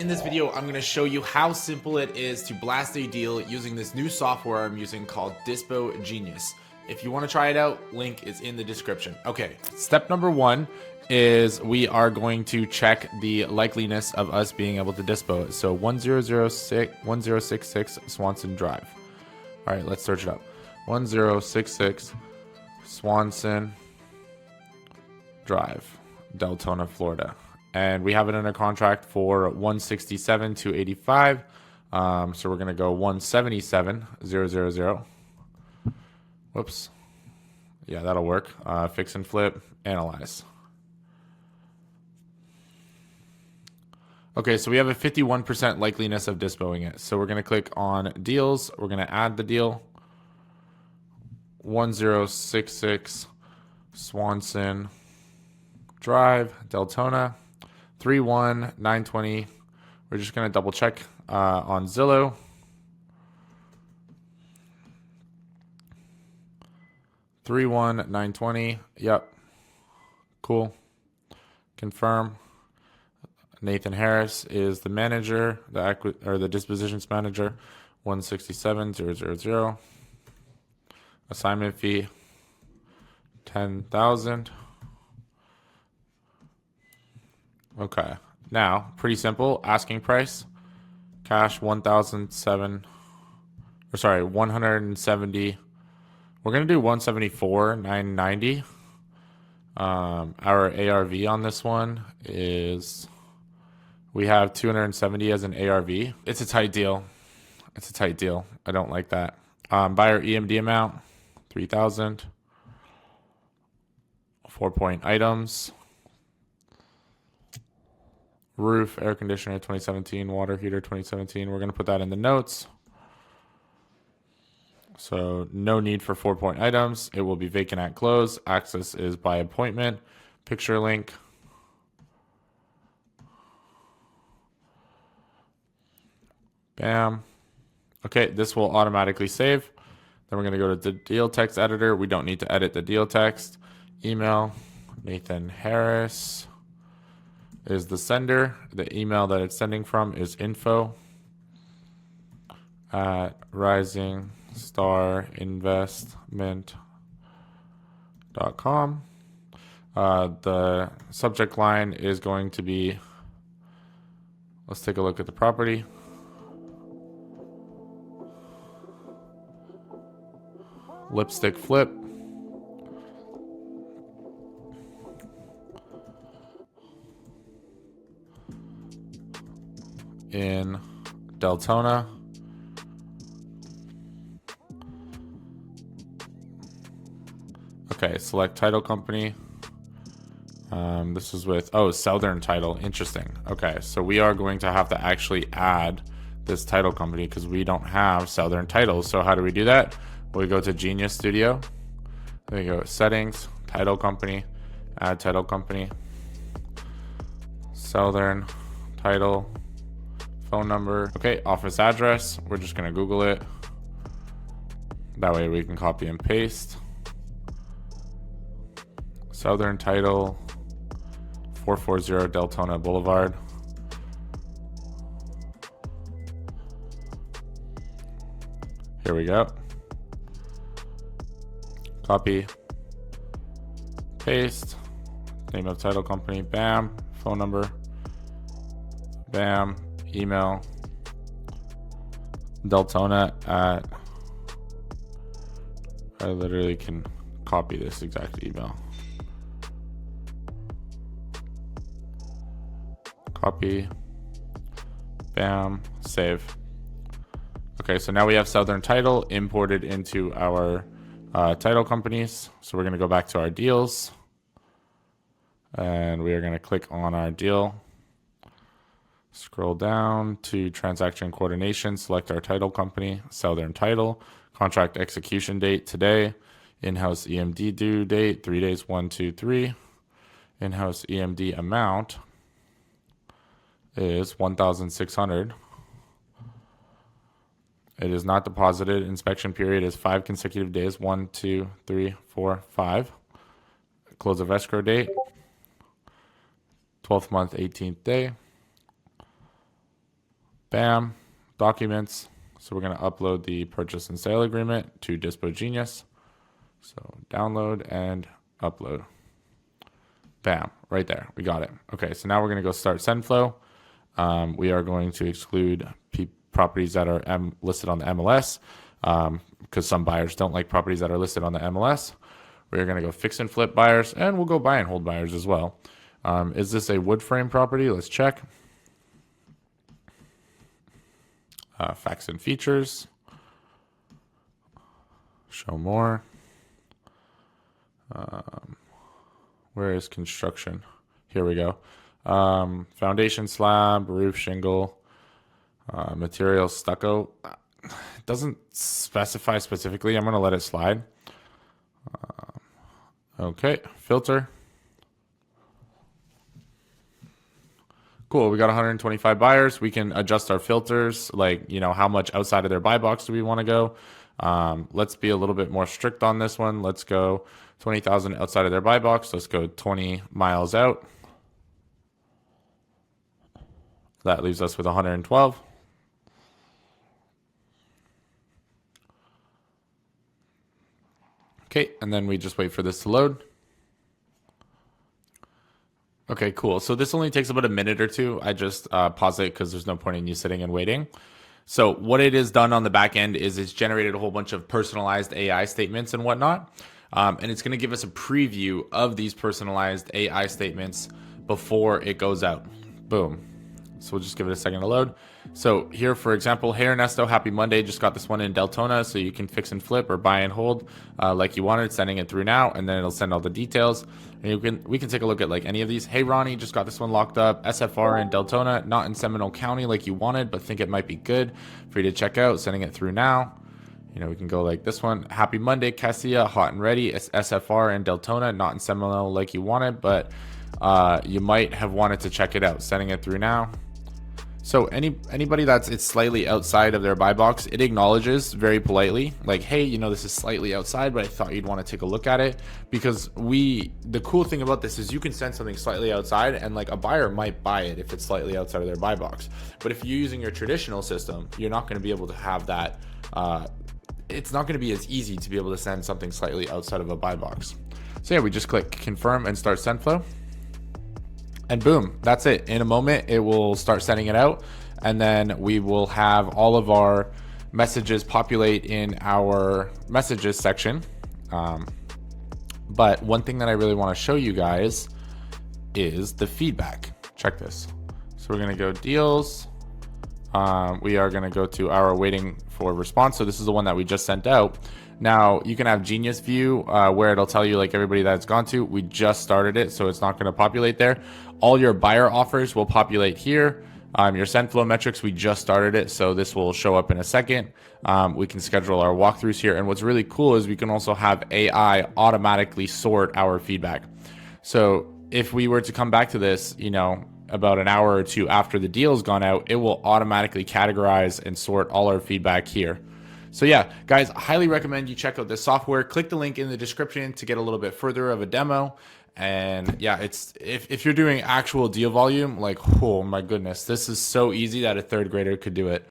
this video, I'm going to show you how simple it is to blast a deal using this new software I'm using called Dispo Genius. If you want to try it out, link is in the description. Okay, step number one is we are going to check the likeliness of us being able to dispo it. So 1066 Swanson Drive. All right, let's search it up. 1066 Swanson Drive, Deltona, Florida. And we have it under contract for 167,285. So we're gonna go 177,000. Whoops. Yeah, that'll work. Fix and flip, analyze. Okay, so we have a 51% likeliness of dispoing it. So we're gonna click on deals. We're gonna add the deal. 1066 Swanson Drive, Deltona. 31920. We're just gonna double check on Zillow. $31920. Yep. Cool. Confirm. Nathan Harris is the manager, the dispositions manager. 167,000. Assignment fee 10,000. Okay, now pretty simple. Asking price, cash 170. We're gonna do 174,990. Our ARV on this one is we have 270 as an ARV. It's a tight deal. It's a tight deal. I don't like that. Buyer EMD amount 3,000. 4-point items. Roof, air conditioner 2017, water heater 2017. We're going to put that in the notes. So no need for 4-point items. It will be vacant at close. Access is by appointment. Picture link. Bam. Okay, this will automatically save. Then we're going to go to the deal text editor. We don't need to edit the deal text. Email, Nathan Harris is the sender. The email that it's sending from is info@risingstarinvestment.com. The subject line is going to be, let's take a look at the property. Lipstick flip. In Deltona. Okay, select title company. This is with, Southern Title. Interesting. Okay, so we are going to have to actually add this title company because we don't have Southern Title. So how do we do that? We go to Genius Studio. There you go, settings, title company, add title company, Southern Title. Phone number. Okay, office address. We're just going to Google it. That way we can copy and paste. Southern Title, 440 Deltona Boulevard. Here we go. Copy. Paste. Name of title company. Bam. Phone number. Bam. Email Deltona at, I literally can copy this exact email. Copy. Bam. Save. Okay, so now we have Southern Title imported into our title companies. So we're going to go back to our deals and we are going to click on our deal. Scroll down to transaction coordination, select our title company, Southern Title, contract execution date today, in-house EMD due date, 3 days, 1, 2, 3. In-house EMD amount is 1,600. It is not deposited. Inspection period is 5 consecutive days, 1, 2, 3, 4, 5. Close of escrow date, 12th month, 18th day. Bam, documents. So we're going to upload the purchase and sale agreement to Dispo Genius. So download and upload. Bam, right there. We got it. Okay, so now we're going to go start send flow. We are going to exclude properties that are listed on the MLS because some buyers don't like properties that are listed on the MLS. We're going to go fix and flip buyers, and we'll go buy and hold buyers as well. Is this a wood frame property? Let's check. Facts and features. Show more. Where is construction? Here we go. Foundation slab, roof shingle, material stucco. It doesn't specify specifically. I'm going to let it slide. Okay, filter. Cool, we got 125 buyers. We can adjust our filters, like, you know, how much outside of their buy box do we want to go. Let's be a little bit more strict on this one. Let's go 20,000 outside of their buy box. Let's go 20 miles out. That leaves us with 112. Okay, and then we just wait for this to load. Okay, cool. So this only takes about a minute or two. I just pause it because there's no point in you sitting and waiting. So what it has done on the back end is it's generated a whole bunch of personalized AI statements and whatnot. And it's going to give us a preview of these personalized AI statements before it goes out. Boom. So we'll just give it a second to load. So here, for example, hey Ernesto, happy Monday. Just got this one in Deltona, so you can fix and flip or buy and hold like you wanted, sending it through now, and then it'll send all the details. And we can take a look at like any of these. Hey Ronnie, just got this one locked up. SFR in Deltona, not in Seminole County like you wanted, but think it might be good for you to check out, sending it through now. You know, we can go like this one. Happy Monday, Cassia, hot and ready. It's SFR in Deltona, not in Seminole like you wanted, but you might have wanted to check it out, sending it through now. So anybody it's slightly outside of their buy box, it acknowledges very politely, like, hey, you know, this is slightly outside, but I thought you'd want to take a look at it. Because the cool thing about this is you can send something slightly outside, and like a buyer might buy it if it's slightly outside of their buy box. But if you're using your traditional system, you're not going to be able to have that. It's not going to be as easy to be able to send something slightly outside of a buy box. So yeah, we just click confirm and start send flow. And boom, that's it. In a moment, it will start sending it out. And then we will have all of our messages populate in our messages section. But one thing that I really want to show you guys is the feedback. Check this. So we're going to go deals. We are going to go to our waiting for response. So this is the one that we just sent out. Now you can have Genius View where it'll tell you like everybody that it's gone to. We just started it, so it's not going to populate there. All your buyer offers will populate here. Your send flow metrics, we just started it, so this will show up in a second. We can schedule our walkthroughs here. And what's really cool is we can also have AI automatically sort our feedback. So if we were to come back to this, you know, about an hour or two after the deal's gone out, it will automatically categorize and sort all our feedback here. So yeah, guys, I highly recommend you check out this software. Click the link in the description to get a little bit further of a demo. And yeah, it's if you're doing actual deal volume, like, oh my goodness, this is so easy that a third grader could do it.